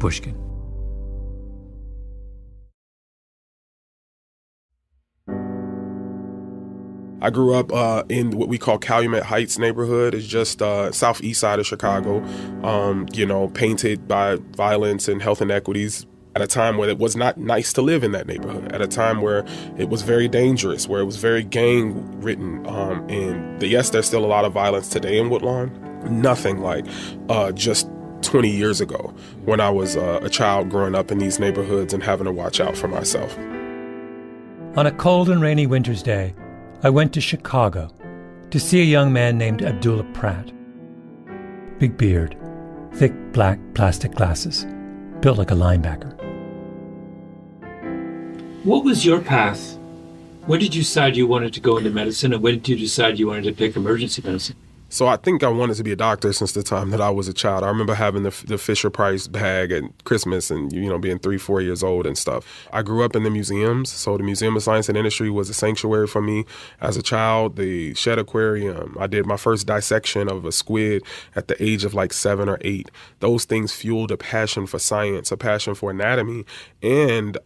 Pushkin. I grew up in what we call Calumet Heights neighborhood. It's just southeast side of Chicago, painted by violence and health inequities at a time where it was not nice to live in that neighborhood, at a time where it was very dangerous, where it was very gang-ridden. Yes, there's still a lot of violence today in Woodlawn. Nothing like just 20 years ago when I was a child growing up in these neighborhoods and having to watch out for myself. On a cold and rainy winter's day, I went to Chicago to see a young man named Abdullah Pratt. Big beard, thick black plastic glasses, built like a linebacker. What was your path? When did you decide you wanted to go into medicine, and when did you decide you wanted to pick emergency medicine? So I think I wanted to be a doctor since the time that I was a child. I remember having the Fisher-Price bag at Christmas and, being 3-4 years old and stuff. I grew up in the museums. So the Museum of Science and Industry was a sanctuary for me as a child. The Shedd Aquarium. I did my first dissection of a squid at the age of like 7 or 8. Those things fueled a passion for science, a passion for anatomy, and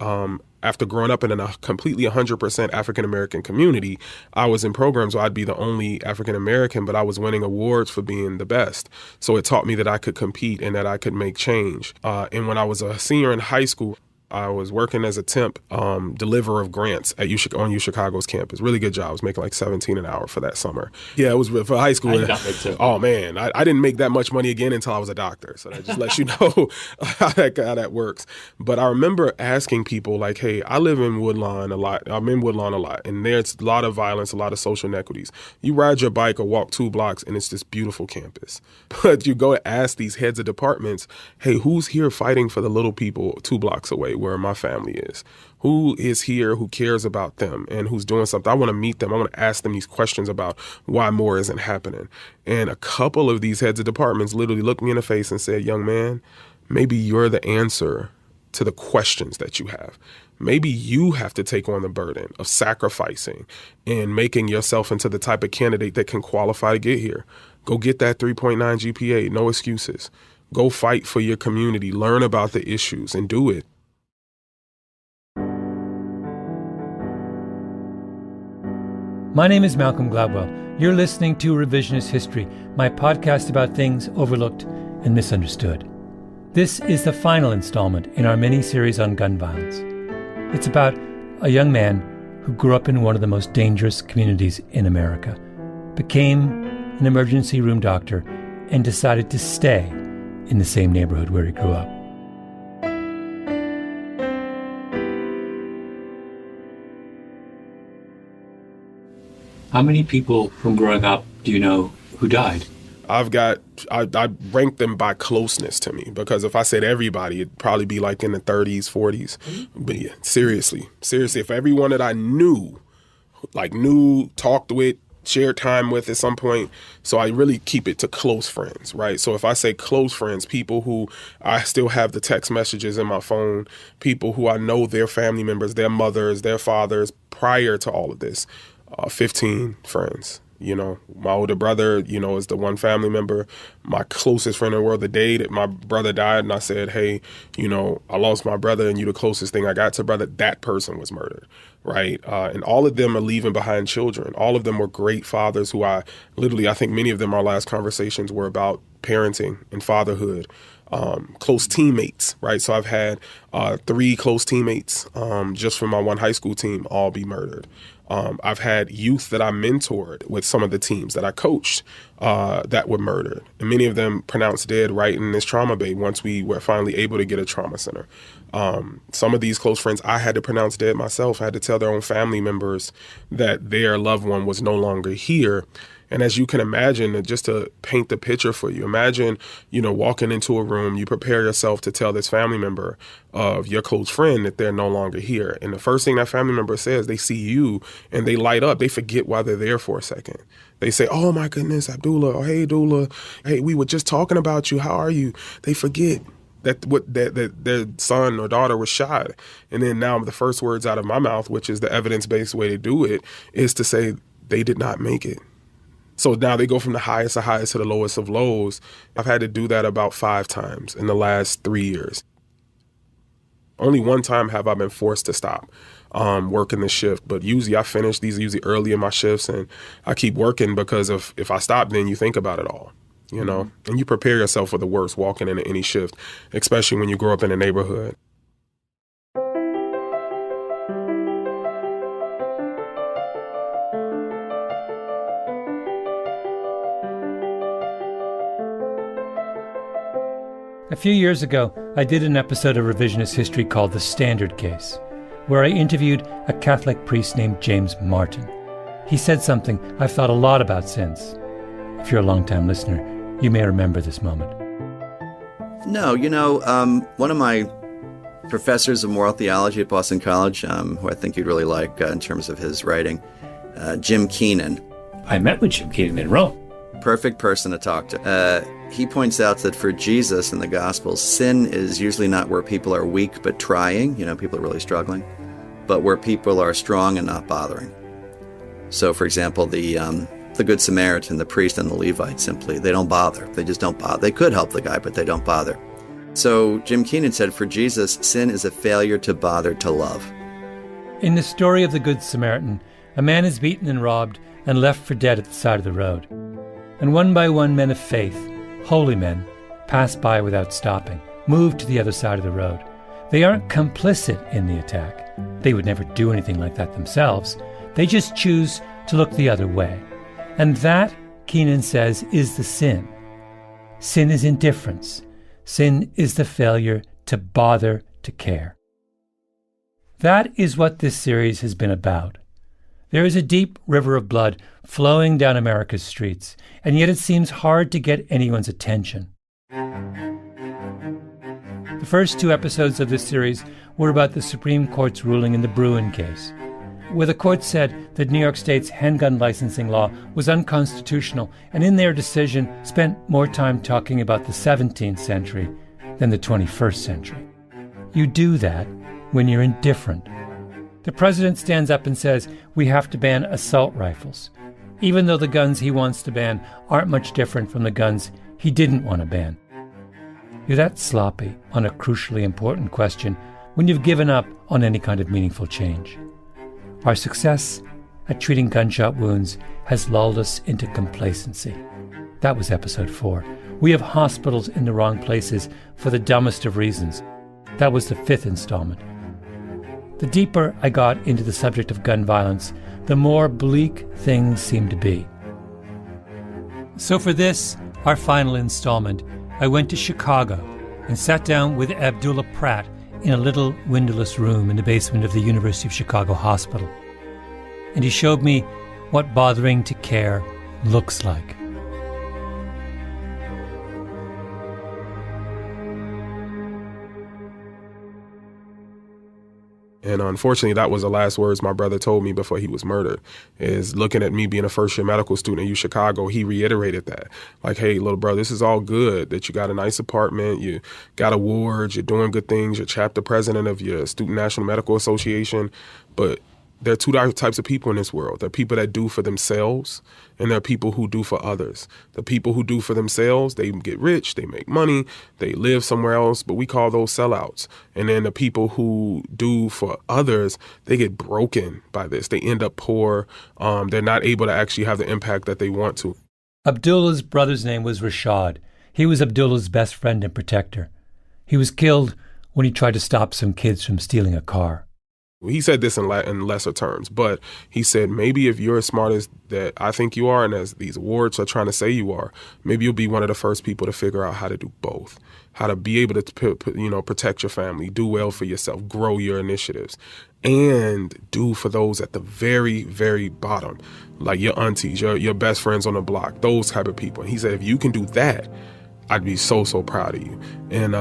after growing up in a completely 100% African-American community, I was in programs where I'd be the only African-American, but I was winning awards for being the best. So it taught me that I could compete and that I could make change. And when I was a senior in high school, I was working as a temp deliverer of grants at on Chicago's campus. Really good job. I was making like $17 an hour for that summer. Yeah, it was for high school. I did not make so. Oh, man. I didn't make that much money again until I was a doctor. So that just lets you know how that works. But I remember asking people like, hey, I live in Woodlawn a lot. I'm in Woodlawn a lot. And there's a lot of violence, a lot of social inequities. You ride your bike or walk 2 blocks and it's this beautiful campus. But you go to ask these heads of departments, hey, who's here fighting for the little people 2 blocks away where my family is? Who is here who cares about them and who's doing something? I want to meet them. I want to ask them these questions about why more isn't happening. And a couple of these heads of departments literally looked me in the face and said, young man, maybe you're the answer to the questions that you have. Maybe you have to take on the burden of sacrificing and making yourself into the type of candidate that can qualify to get here. Go get that 3.9 GPA, no excuses. Go fight for your community, learn about the issues, and do it. My name is Malcolm Gladwell. You're listening to Revisionist History, my podcast about things overlooked and misunderstood. This is the final installment in our mini-series on gun violence. It's about a young man who grew up in one of the most dangerous communities in America, became an emergency room doctor, and decided to stay in the same neighborhood where he grew up. How many people from growing up do you know who died? I rank them by closeness to me, because if I said everybody, it'd probably be like in the 30s, 40s. But yeah, seriously, if everyone that I knew, talked with, shared time with at some point. So I really keep it to close friends, right? So if I say close friends, people who I still have the text messages in my phone, people who I know their family members, their mothers, their fathers, prior to all of this, 15 friends. My older brother, is the one family member. My closest friend in the world, the day that my brother died, and I said, hey, I lost my brother and you the closest thing I got to brother, that person was murdered, right? And all of them are leaving behind children. All of them were great fathers who I think many of them, our last conversations were about parenting and fatherhood. Close teammates, right? So I've had 3 close teammates just from my one high school team all be murdered. I've had youth that I mentored with some of the teams that I coached that were murdered. And many of them pronounced dead right in this trauma bay once we were finally able to get a trauma center. Some of these close friends I had to pronounce dead myself. I had to tell their own family members that their loved one was no longer here. And as you can imagine, just to paint the picture for you, imagine, walking into a room, you prepare yourself to tell this family member of your close friend that they're no longer here. And the first thing that family member says, they see you and they light up. They forget why they're there for a second. They say, oh my goodness, Abdullah, or hey, Dula, hey, we were just talking about you. How are you? They forget that their son or daughter was shot. And then now the first words out of my mouth, which is the evidence-based way to do it, is to say they did not make it. So now they go from the highest of highs to the lowest of lows. I've had to do that about 5 times in the last 3 years. Only one time have I been forced to stop working the shift, but usually I finish these usually early in my shifts, and I keep working because if I stop, then you think about it all, you know, and you prepare yourself for the worst walking into any shift, especially when you grow up in a neighborhood. A few years ago, I did an episode of Revisionist History called The Standard Case, where I interviewed a Catholic priest named James Martin. He said something I've thought a lot about since. If you're a long-time listener, you may remember this moment. No, one of my professors of moral theology at Boston College, who I think you'd really like in terms of his writing, Jim Keenan. I met with Jim Keenan in Rome. Perfect person to talk to. He points out that for Jesus in the Gospels, sin is usually not where people are weak but trying, people are really struggling, but where people are strong and not bothering. So, for example, the Good Samaritan, the priest, and the Levite they don't bother. They just don't bother. They could help the guy, but they don't bother. So Jim Keenan said, for Jesus, sin is a failure to bother to love. In the story of the Good Samaritan, a man is beaten and robbed and left for dead at the side of the road. And one by one, men of faith, holy men, pass by without stopping, move to the other side of the road. They aren't complicit in the attack. They would never do anything like that themselves. They just choose to look the other way. And that, Keenan says, is the sin. Sin is indifference. Sin is the failure to bother to care. That is what this series has been about. There is a deep river of blood flowing down America's streets, and yet it seems hard to get anyone's attention. The first 2 episodes of this series were about the Supreme Court's ruling in the Bruen case, where the court said that New York State's handgun licensing law was unconstitutional, and in their decision spent more time talking about the 17th century than the 21st century. You do that when you're indifferent. The president stands up and says we have to ban assault rifles, even though the guns he wants to ban aren't much different from the guns he didn't want to ban. You're that sloppy on a crucially important question when you've given up on any kind of meaningful change. Our success at treating gunshot wounds has lulled us into complacency. That was episode 4. We have hospitals in the wrong places for the dumbest of reasons. That was the 5th installment. The deeper I got into the subject of gun violence, the more bleak things seemed to be. So for this, our final installment, I went to Chicago and sat down with Abdullah Pratt in a little windowless room in the basement of the University of Chicago Hospital. And he showed me what bothering to care looks like. And unfortunately, that was the last words my brother told me before he was murdered, is looking at me being a first-year medical student at UChicago, he reiterated that. Like, hey, little bro, this is all good, that you got a nice apartment, you got awards, you're doing good things, you're chapter president of your Student National Medical Association, but there are 2 types of people in this world. There are people that do for themselves, and there are people who do for others. The people who do for themselves, they get rich, they make money, they live somewhere else, but we call those sellouts. And then the people who do for others, they get broken by this. They end up poor. They're not able to actually have the impact that they want to. Abdullah's brother's name was Rashad. He was Abdullah's best friend and protector. He was killed when he tried to stop some kids from stealing a car. He said this in lesser terms, but he said, maybe if you're as smart as that I think you are and as these awards are trying to say you are, maybe you'll be one of the first people to figure out how to do both, how to be able to protect your family, do well for yourself, grow your initiatives, and do for those at the very, very bottom, like your aunties, your best friends on the block, those type of people. And he said, if you can do that, I'd be so, so proud of you. And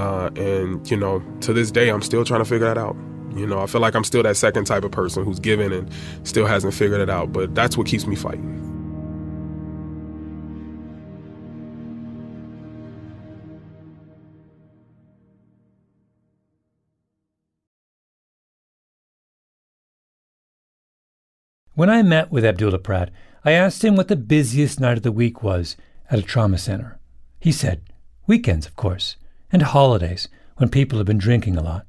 to this day, I'm still trying to figure that out. I feel like I'm still that second type of person who's given and still hasn't figured it out, but that's what keeps me fighting. When I met with Abdullah Pratt, I asked him what the busiest night of the week was at a trauma center. He said, weekends, of course, and holidays, when people have been drinking a lot.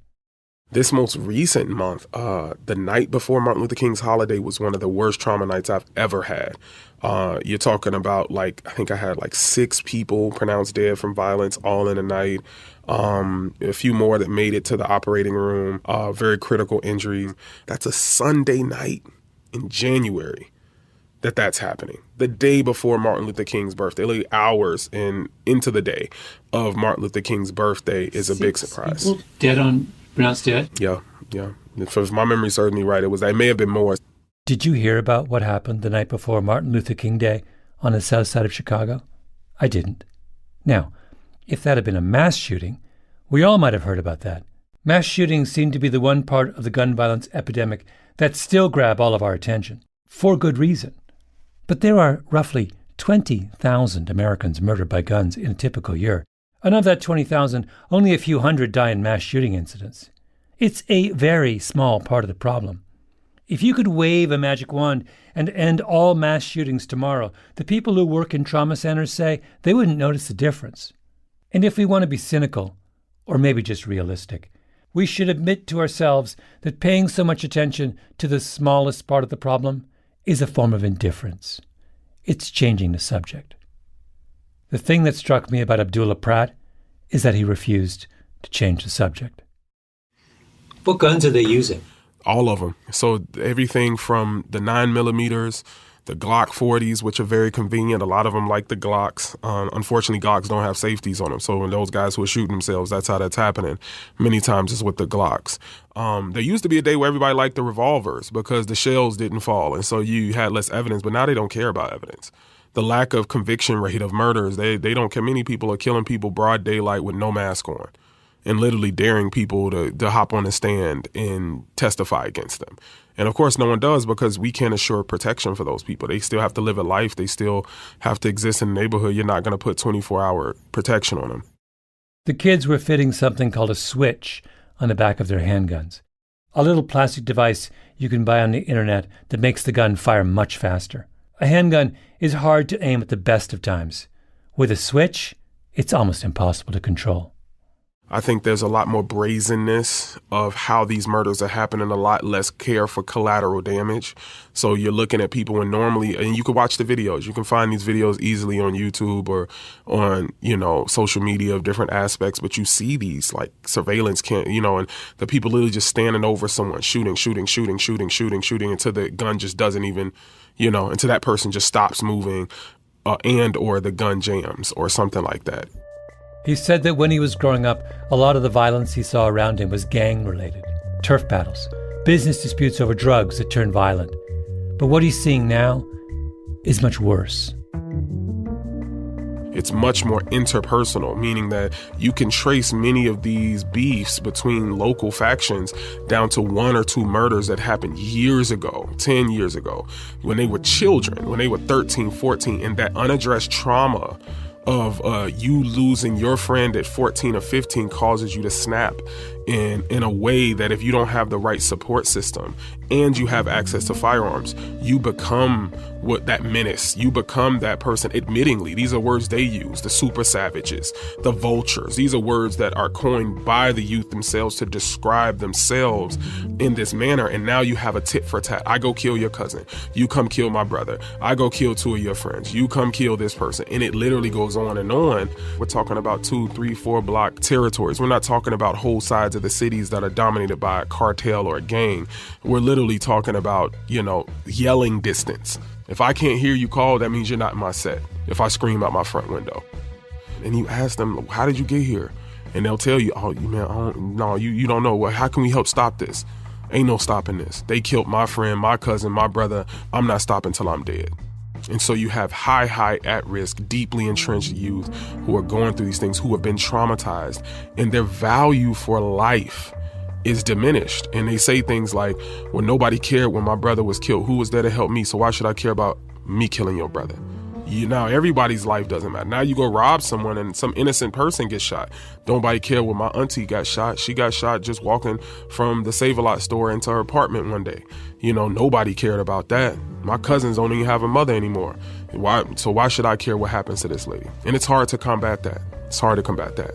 This most recent month, the night before Martin Luther King's holiday was one of the worst trauma nights I've ever had. You're talking about, I think I had 6 people pronounced dead from violence all in a night. A few more that made it to the operating room, very critical injuries. That's a Sunday night in January that's happening. The day before Martin Luther King's birthday, literally hours into the day of Martin Luther King's birthday is a big surprise. People pronounced dead? Yeah. If my memory serves me right, it may have been more. Did you hear about what happened the night before Martin Luther King Day on the south side of Chicago? I didn't. Now, if that had been a mass shooting, we all might have heard about that. Mass shootings seem to be the one part of the gun violence epidemic that still grab all of our attention, for good reason. But there are roughly 20,000 Americans murdered by guns in a typical year. And of that 20,000, only a few hundred die in mass shooting incidents. It's a very small part of the problem. If you could wave a magic wand and end all mass shootings tomorrow, the people who work in trauma centers say they wouldn't notice the difference. And if we want to be cynical, or maybe just realistic, we should admit to ourselves that paying so much attention to the smallest part of the problem is a form of indifference. It's changing the subject. The thing that struck me about Abdullah Pratt is that he refused to change the subject. What guns are they using? All of them. So everything from the 9mm, the Glock 40s, which are very convenient. A lot of them like the Glocks. Unfortunately, Glocks don't have safeties on them. So when those guys who are shooting themselves, that's how that's happening. Many times it's with the Glocks. There used to be a day where everybody liked the revolvers because the shells didn't fall. And so you had less evidence, but now they don't care about evidence. The lack of conviction rate of murders, they don't care. Many people are killing people broad daylight with no mask on and literally daring people to hop on the stand and testify against them. And of course, no one does because we can't assure protection for those people. They still have to live a life. They still have to exist in the neighborhood. You're not going to put 24-hour protection on them. The kids were fitting something called a switch on the back of their handguns, a little plastic device you can buy on the internet that makes the gun fire much faster. A handgun is hard to aim at the best of times. With a switch, it's almost impossible to control. I think there's a lot more brazenness of how these murders are happening, a lot less care for collateral damage. So you're looking at people and normally, and you can watch the videos. You can find these videos easily on YouTube or on, social media of different aspects, but you see these surveillance and the people literally just standing over someone, shooting until the gun just doesn't even, until that person just stops moving or the gun jams or something like that. He said that when he was growing up, a lot of the violence he saw around him was gang-related, turf battles, business disputes over drugs that turned violent. But what he's seeing now is much worse. It's much more interpersonal, meaning that you can trace many of these beefs between local factions down to 1 or 2 murders that happened years ago, 10 years ago, when they were children, when they were 13, 14, and that unaddressed trauma of you losing your friend at 14 or 15 causes you to snap in a way that if you don't have the right support system and you have access to firearms, you become that menace. You become that person. Admittingly, these are words they use, the super savages, the vultures. These are words that are coined by the youth themselves to describe themselves in this manner. And now you have a tit for tat. I go kill your cousin. You come kill my brother. I go kill 2 of your friends. You come kill this person. And it literally goes on and on. We're talking about 2, 3, 4 block territories. We're not talking about whole sides of the cities that are dominated by a cartel or a gang. We're literally talking about, yelling distance. If I can't hear you call, that means you're not in my set. If I scream out my front window. And you ask them, how did you get here? And they'll tell you, you don't know. Well, how can we help stop this? Ain't no stopping this. They killed my friend, my cousin, my brother. I'm not stopping till I'm dead. And so you have high at-risk, deeply entrenched youth who are going through these things, who have been traumatized, and their value for life is diminished. And they say things like, well, nobody cared when my brother was killed. Who was there to help me? So why should I care about me killing your brother? Now everybody's life doesn't matter. Now you go rob someone and some innocent person gets shot. Nobody cared when my auntie got shot. She got shot just walking from the Save-A-Lot store into her apartment one day. Nobody cared about that. My cousins don't even have a mother anymore. So why should I care what happens to this lady? And it's hard to combat that. It's hard to combat that.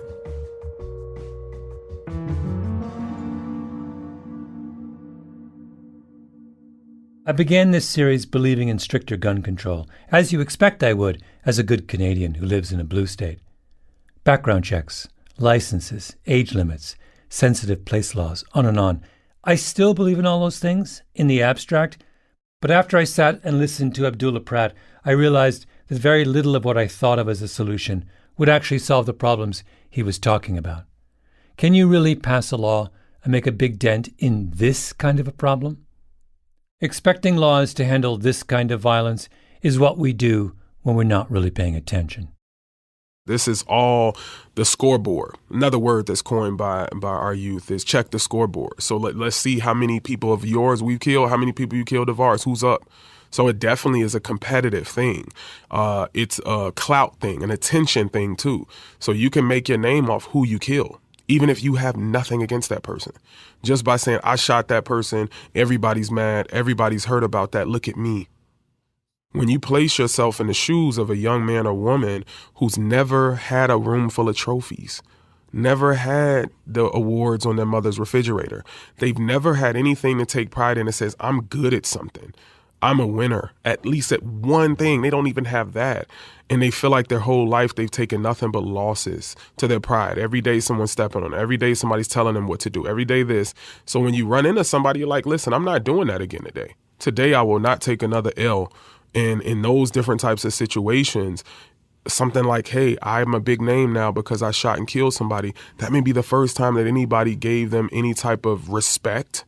I began this series believing in stricter gun control, as you expect I would as a good Canadian who lives in a blue state. Background checks, licenses, age limits, sensitive place laws, on and on. I still believe in all those things, in the abstract, but after I sat and listened to Abdullah Pratt, I realized that very little of what I thought of as a solution would actually solve the problems he was talking about. Can you really pass a law and make a big dent in this kind of a problem? Expecting laws to handle this kind of violence is what we do when we're not really paying attention. This is all the scoreboard. Another word that's coined by our youth is check the scoreboard. So let's see how many people of yours we've killed, how many people you killed of ours, who's up. So it definitely is a competitive thing. It's a clout thing, an attention thing too. So you can make your name off who you kill, even if you have nothing against that person. Just by saying, I shot that person, everybody's mad, everybody's heard about that, look at me. When you place yourself in the shoes of a young man or woman who's never had a room full of trophies, never had the awards on their mother's refrigerator, they've never had anything to take pride in that says, I'm good at something, I'm a winner, at least at one thing. They don't even have that. And they feel like their whole life they've taken nothing but losses to their pride. Every day someone's stepping on them. Every day somebody's telling them what to do. Every day this. So when you run into somebody, you're like, listen, I'm not doing that again today. Today I will not take another L. And in those different types of situations, something like, hey, I'm a big name now because I shot and killed somebody. That may be the first time that anybody gave them any type of respect,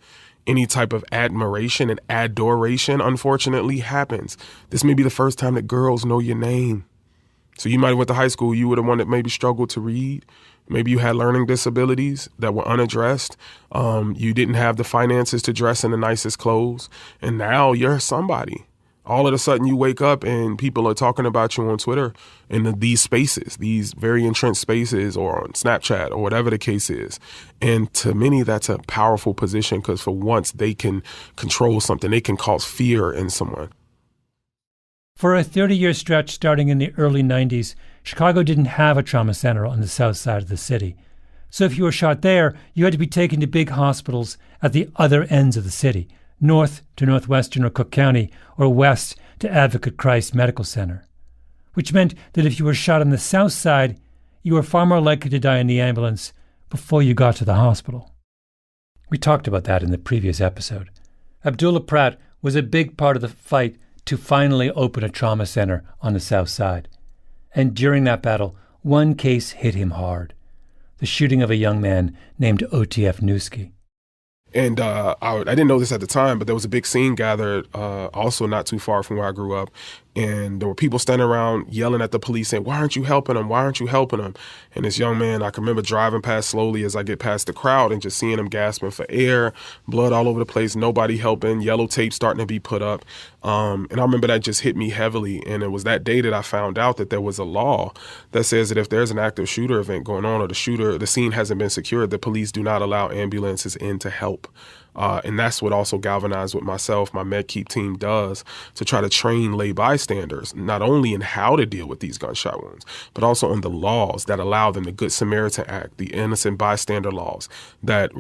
any type of admiration, and adoration, unfortunately, happens. This may be the first time that girls know your name. So you might have went to high school, you were the one that maybe struggled to read. Maybe you had learning disabilities that were unaddressed. You didn't have the finances to dress in the nicest clothes. And now you're somebody. All of a sudden you wake up and people are talking about you on Twitter in these spaces, these very entrenched spaces, or on Snapchat or whatever the case is. And to many, that's a powerful position because for once they can control something. They can cause fear in someone. For a 30-year stretch starting in the early 90s, Chicago didn't have a trauma center on the south side of the city. So if you were shot there, you had to be taken to big hospitals at the other ends of the city, north to Northwestern or Cook County, or west to Advocate Christ Medical Center, which meant that if you were shot on the south side, you were far more likely to die in the ambulance before you got to the hospital. We talked about that in the previous episode. Abdullah Pratt was a big part of the fight to finally open a trauma center on the south side. And during that battle, one case hit him hard: the shooting of a young man named OTF Newski. And I didn't know this at the time, but there was a big scene gathered also not too far from where I grew up. And there were people standing around yelling at the police saying, why aren't you helping them? Why aren't you helping them? And this young man, I can remember driving past slowly as I get past the crowd and just seeing him gasping for air, blood all over the place, nobody helping, yellow tape starting to be put up. And I remember that just hit me heavily. And it was that day that I found out that there was a law that says that if there's an active shooter event going on or the scene hasn't been secured, the police do not allow ambulances in to help. And that's what also galvanized what myself, my MedKeep team does to try to train lay bystanders, not only in how to deal with these gunshot wounds, but also in the laws that allow them, the Good Samaritan Act, the innocent bystander laws that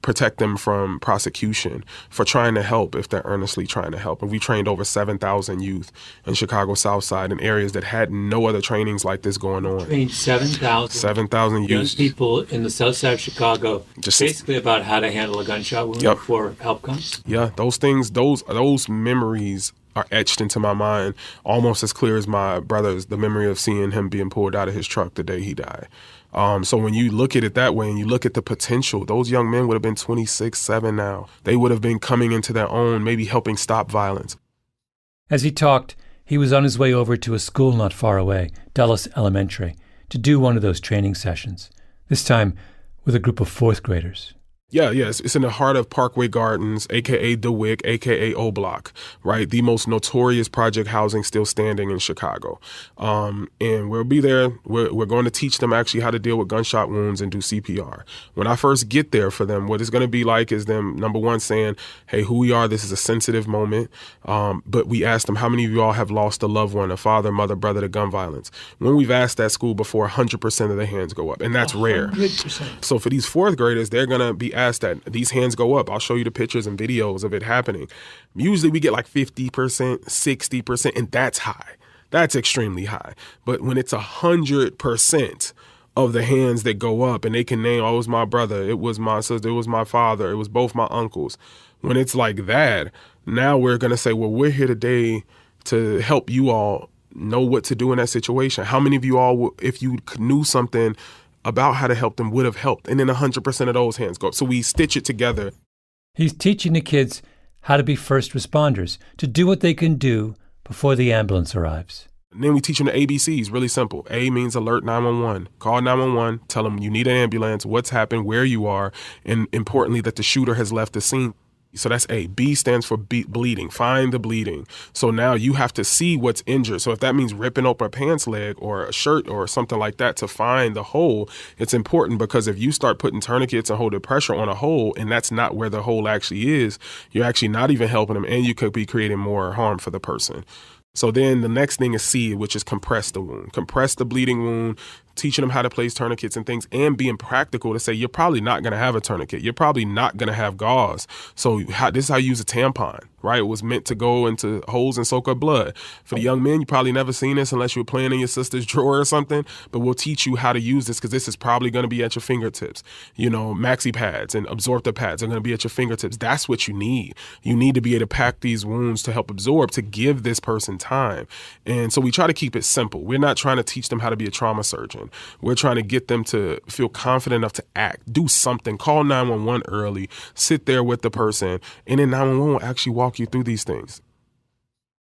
protect them from prosecution for trying to help if they're earnestly trying to help. And we trained over 7,000 youth in Chicago South Side in areas that had no other trainings like this going on. Trained 7,000 youth. young people in the South Side of Chicago, basically about how to handle a gunshot wound before help comes. Yeah, those things, those memories are etched into my mind almost as clear as my brother's, the memory of seeing him being pulled out of his truck the day he died. So when you look at it that way and you look at the potential, those young men would have been 26, 7 now. They would have been coming into their own, maybe helping stop violence. As he talked, he was on his way over to a school not far away, Dulles Elementary, to do one of those training sessions, this time with a group of fourth graders. Yeah, it's in the heart of Parkway Gardens, a.k.a. DeWick, a.k.a. O Block, right? The most notorious project housing still standing in Chicago. And we'll be there. We're going to teach them actually how to deal with gunshot wounds and do CPR. When I first get there for them, what it's going to be like is them, number one, saying, hey, who we are, this is a sensitive moment. But we asked them, how many of you all have lost a loved one, a father, mother, brother to gun violence? When we've asked that school before, 100% of their hands go up, and that's 100%. Rare. So for these fourth graders, they're going to be ask that. These hands go up. I'll show you the pictures and videos of it happening. Usually we get like 50%, 60%, and that's high. That's extremely high. But when it's 100% of the hands that go up and they can name, oh, it was my brother, it was my sister, it was my father, it was both my uncles. When it's like that, now we're going to say, well, we're here today to help you all know what to do in that situation. How many of you all, if you knew something about how to help them, would have helped? And then 100% of those hands go up. So we stitch it together. He's teaching the kids how to be first responders, to do what they can do before the ambulance arrives. And then we teach them the ABCs, really simple. A means alert 911. Call 911, tell them you need an ambulance, what's happened, where you are, and importantly, that the shooter has left the scene. So that's A. B stands for bleeding. Find the bleeding. So now you have to see what's injured. So if that means ripping open a pants leg or a shirt or something like that to find the hole, it's important, because if you start putting tourniquets and holding pressure on a hole and that's not where the hole actually is, you're actually not even helping them, and you could be creating more harm for the person. So then the next thing is C, which is compress the wound. Compress the bleeding wound, teaching them how to place tourniquets and things, and being practical to say you're probably not going to have a tourniquet. You're probably not going to have gauze. So this is how you use a tampon, right? It was meant to go into holes and soak up blood. For the young men, you probably never seen this unless you were playing in your sister's drawer or something, but we'll teach you how to use this, because this is probably going to be at your fingertips. You know, maxi pads and absorptor pads are going to be at your fingertips. That's what you need. You need to be able to pack these wounds to help absorb, to give this person time. And so we try to keep it simple. We're not trying to teach them how to be a trauma surgeon. We're trying to get them to feel confident enough to act, do something, call 911 early, sit there with the person, and then 911 will actually walk you through these things.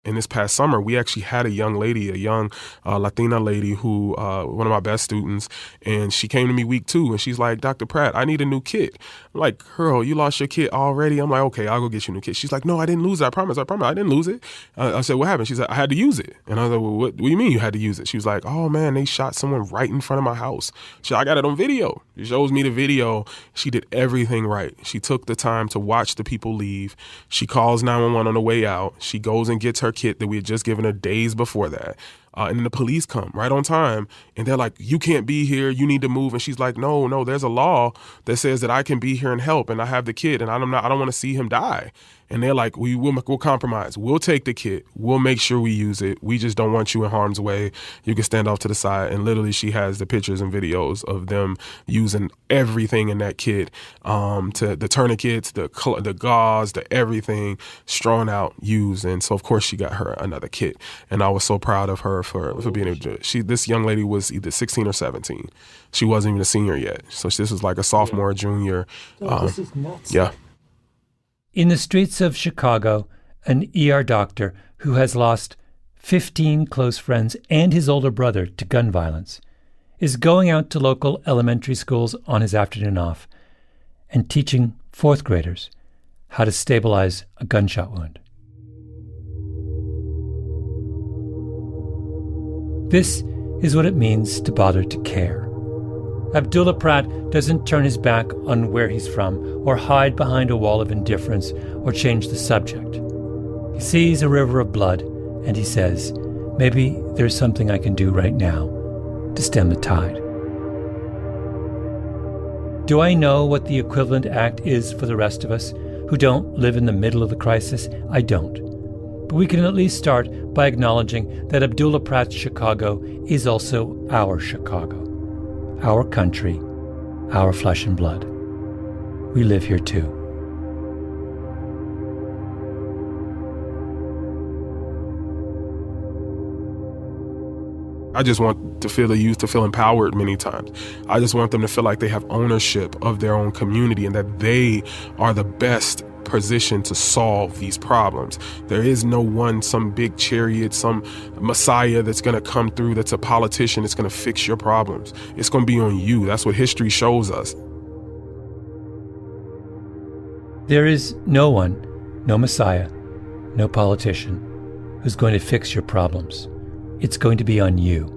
In this past summer, we actually had a young lady, a young Latina lady who, one of my best students, and she came to me week 2, and she's like, Dr. Pratt, I need a new kit. I'm like, girl, you lost your kit already? I'm like, okay, I'll go get you a new kit. She's like, no, I didn't lose it. I promise, I didn't lose it. I said, what happened? She said, I had to use it. And I was like, well, what do you mean you had to use it? She was like, oh man, they shot someone right in front of my house. She said, I got it on video. She shows me the video. She did everything right. She took the time to watch the people leave. She calls 911 on the way out. She goes and gets her kit that we had just given her days before that. And then the police come right on time, and they're like, you can't be here, you need to move. And she's like, no, there's a law that says that I can be here and help, and I have the kid, and I don't want to see him die. And they're like, we'll compromise. We'll take the kit. We'll make sure we use it. We just don't want you in harm's way. You can stand off to the side. And literally she has the pictures and videos of them using everything in that kit, to the tourniquets, the gauze, the everything, strewn out, used. And so of course she got her another kit. And I was so proud of her for being able to do it. This young lady was either 16 or 17. She wasn't even a senior yet. So this was like a sophomore, junior. This is nuts. Yeah. In the streets of Chicago, an ER doctor who has lost 15 close friends and his older brother to gun violence is going out to local elementary schools on his afternoon off and teaching fourth graders how to stabilize a gunshot wound. This is what it means to bother to care. Abdullah Pratt doesn't turn his back on where he's from or hide behind a wall of indifference or change the subject. He sees a river of blood and he says, maybe there's something I can do right now to stem the tide. Do I know what the equivalent act is for the rest of us who don't live in the middle of the crisis? I don't. But we can at least start by acknowledging that Abdullah Pratt's Chicago is also our Chicago. Our country, our flesh and blood. We live here too. I just want to feel the youth to feel empowered many times. I just want them to feel like they have ownership of their own community and that they are the best position to solve these problems. There is no one, some big chariot, some messiah that's going to come through that's a politician that's going to fix your problems. It's going to be on you. That's what history shows us. There is no one, no messiah, no politician who's going to fix your problems. It's going to be on you.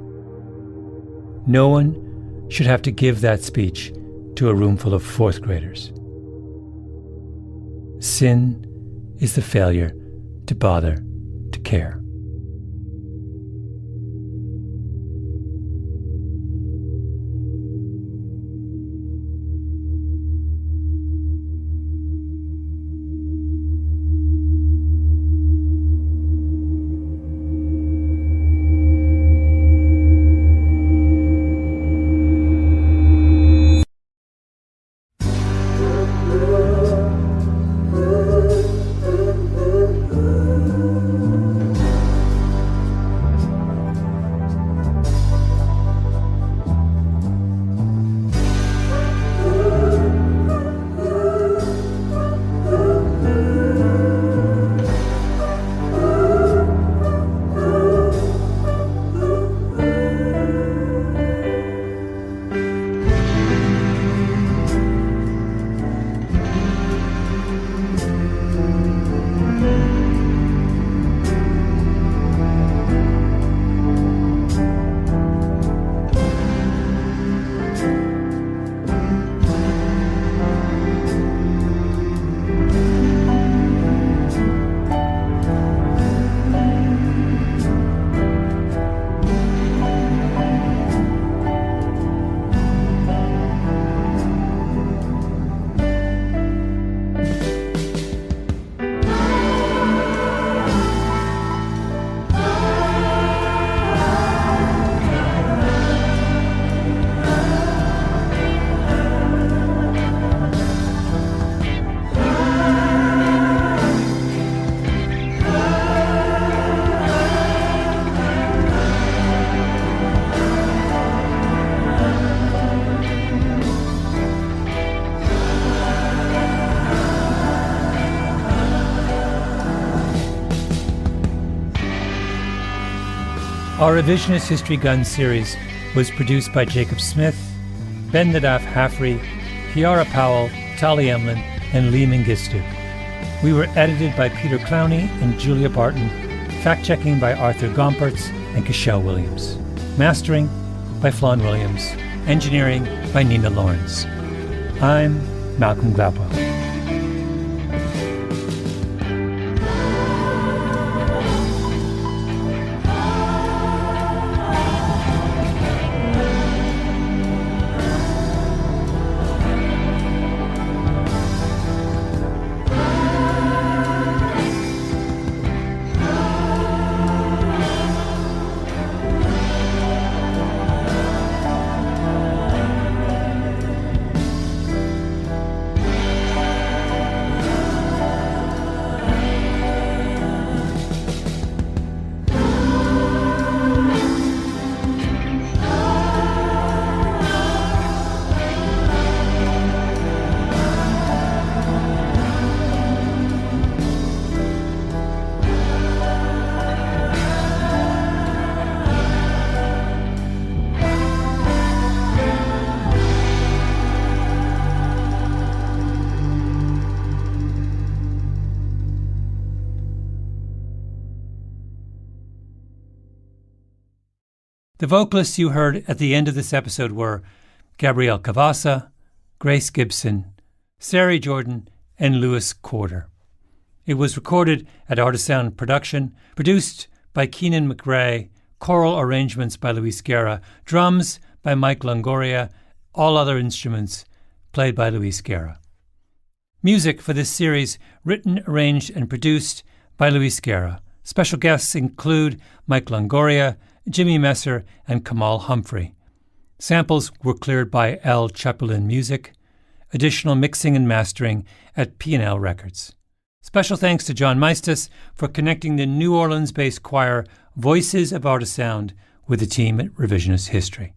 No one should have to give that speech to a room full of fourth graders. Sin is the failure to bother to care. Our Revisionist History Guns series was produced by Jacob Smith, Ben Nadaf Haffrey, Kiara Powell, Tali Emlin, and Lee Mengistu. We were edited by Peter Clowney and Julia Barton, fact-checking by Arthur Gompertz and Cashel Williams, mastering by Flawn Williams, engineering by Nina Lawrence. I'm Malcolm Gladwell. The vocalists you heard at the end of this episode were Gabrielle Cavassa, Grace Gibson, Sari Jordan, and Lewis Corder. It was recorded at Artisound Production, produced by Keenan McRae, choral arrangements by Luis Guerra, drums by Mike Longoria, all other instruments played by Luis Guerra. Music for this series written, arranged, and produced by Luis Guerra. Special guests include Mike Longoria, Jimmy Messer, and Kamal Humphrey. Samples were cleared by L. Chapulin Music. Additional mixing and mastering at P&L Records. Special thanks to John Meistus for connecting the New Orleans-based choir Voices of Artisound with the team at Revisionist History.